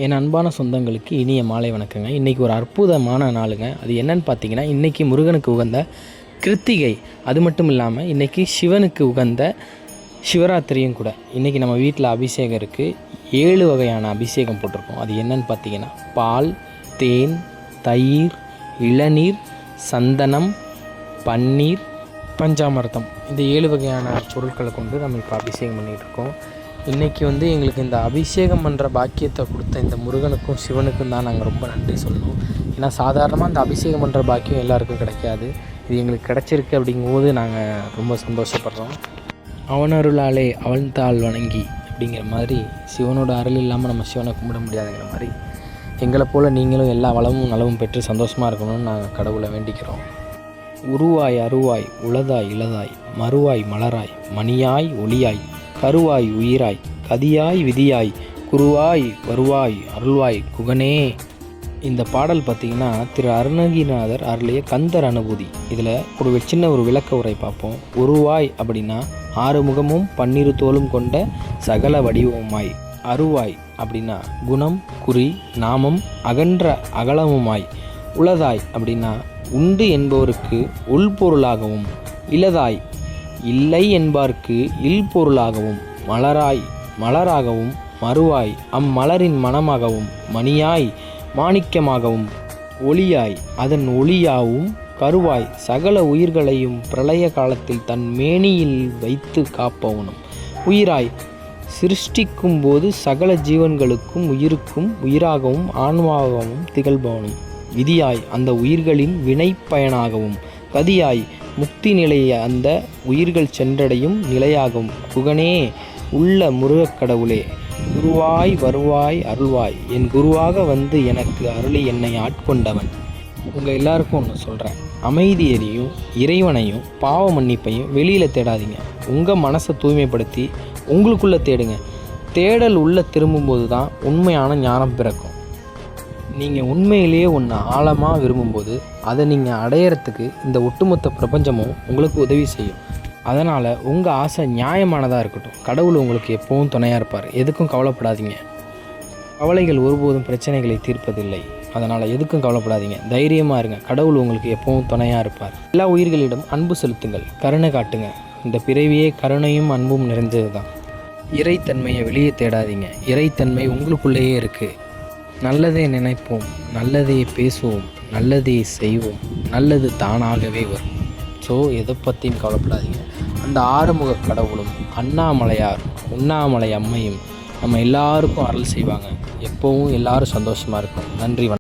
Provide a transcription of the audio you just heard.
என் அன்பான சொந்தங்களுக்கு இனிய மாலை வணக்கங்க. இன்றைக்கி ஒரு அற்புதமான நாளுங்க. அது என்னன்னு பார்த்தீங்கன்னா, இன்றைக்கி முருகனுக்கு உகந்த கிருத்திகை. அது மட்டும் இல்லாமல் இன்றைக்கி சிவனுக்கு உகந்த சிவராத்திரியும் கூட. இன்றைக்கி நம்ம வீட்டில் அபிஷேகம் இருக்குது. 7 வகையான அபிஷேகம் போட்டிருக்கோம். அது என்னன்னு பார்த்தீங்கன்னா, பால், தேன், தயிர், இளநீர், சந்தனம், பன்னீர், பஞ்சாமிர்தம். இந்த 7 வகையான பொருட்களை கொண்டு நம்ம இப்போ அபிஷேகம் பண்ணிகிட்ருக்கோம். இன்றைக்கி எங்களுக்கு இந்த அபிஷேகம் பண்ணுற பாக்கியத்தை கொடுத்த இந்த முருகனுக்கும் சிவனுக்கும் தான் நாங்கள் ரொம்ப நன்றி சொல்லணும். ஏன்னா சாதாரணமாக இந்த அபிஷேகம் பண்ணுற பாக்கியம் எல்லாருக்கும் கிடைக்காது. இது எங்களுக்கு கிடச்சிருக்கு அப்படிங்கும்போது நாங்கள் ரொம்ப சந்தோஷப்படுறோம். அவன் அருளாலே அவன் தாள் வணங்கி அப்படிங்கிற மாதிரி, சிவனோட அருள் இல்லாமல் நம்ம சிவனை கும்பிட முடியாதுங்கிற மாதிரி, எங்களை போல் நீங்களும் எல்லா வளமும் நலமும் பெற்று சந்தோஷமாக இருக்கணும்னு நாங்கள் கடவுளை வேண்டிக்கிறோம். உருவாய் அருவாய் உளதாய் இளதாய் மறுவாய் மலராய் மணியாய் ஒளியாய் கருவாய் உயிராய் கதியாய் விதியாய் குருவாய் வருவாய் அருள்வாய் குகனே. இந்த பாடல் பார்த்திங்கன்னா திரு அருணகிரிநாதர் அருளிய கந்தர் அனுபூதி. இதில் ஒரு சின்ன விளக்க உரை பார்ப்போம். உருவாய் அப்படின்னா 6 முகமும் 12 தோளும் கொண்ட சகல வடிவமாய். அருவாய் அப்படின்னா குணம், குறி, நாமம் அகன்ற அகலமுமாய். உளதாய் அப்படின்னா உண்டு என்பவருக்கு உள்பொருளாகவும். இளதாய் இல்லை என்பார்க்கு இல்பொருளாகவும். மலராய் மலராகவும். மறுவாய் அம்மலரின் மனமாகவும். மணியாய் மாணிக்கமாகவும். ஒளியாய் அதன் ஒளியாகவும். கருவாய் சகல உயிர்களையும் பிரளய காலத்தில் தன் மேனியில் வைத்து காப்பவனும். உயிராய் சிருஷ்டிக்கும் போது சகல ஜீவன்களுக்கும் உயிருக்கும் உயிராகவும் ஆன்மாவாகவும் திகழ்பவனும். விதியாய் அந்த உயிர்களின் வினைப்பயனாகவும். கதியாய் முக்தி நிலையை அந்த உயிர்கள் சென்றடையும் நிலையாகும். குகனே உள்ள முருகக்கடவுளே, குருவாய் வருவாய் அருள்வாய், என் குருவாக வந்து எனக்கு அருளி என்னை ஆட்கொண்டவன். உங்கள் எல்லாருக்கும் ஒன்று சொல்கிறேன். அமைதியையும் இறைவனையும் பாவ மன்னிப்பையும் வெளியில் தேடாதீங்க. உங்கள் மனசை தூய்மைப்படுத்தி உங்களுக்குள்ளே தேடுங்க. தேடல் உள்ள திரும்பும்போது தான் உண்மையான ஞானம் பிறக்கும். நீங்கள் உண்மையிலேயே ஒன்று ஆழமாக விரும்பும்போது அதை நீங்கள் அடையிறதுக்கு இந்த ஒட்டுமொத்த பிரபஞ்சமும் உங்களுக்கு உதவி செய்யும். அதனால் உங்கள் ஆசை நியாயமானதாக இருக்கட்டும். கடவுள் உங்களுக்கு எப்போவும் துணையாக இருப்பார். எதுக்கும் கவலைப்படாதீங்க. கவலைகள் ஒருபோதும் பிரச்சனைகளை தீர்ப்பதில்லை. அதனால் எதுக்கும் கவலைப்படாதீங்க. தைரியமாக இருங்க. கடவுள் உங்களுக்கு எப்போவும் துணையாக இருப்பார். எல்லா உயிர்களிடம் அன்பு செலுத்துங்கள். கருணை காட்டுங்க. இந்த பிறவியே கருணையும் அன்பும் நிறைஞ்சது தான். இறைத்தன்மையை வெளியே தேடாதீங்க. இறைத்தன்மை உங்களுக்குள்ளேயே இருக்குது. நல்லதே நினைப்போம், நல்லதே பேசுவோம், நல்லதே செய்வோம், நல்லது தானாகவே வரும். ஸோ எதை பற்றியும் கவலைப்படாதீங்க. அந்த ஆறுமுக கடவுளும் அண்ணாமலையார் உண்ணாமலை அம்மையும் நம்ம எல்லாருக்கும் அருள் செய்வாங்க. எப்போவும் எல்லாரும் சந்தோஷமாக இருக்கும். நன்றி.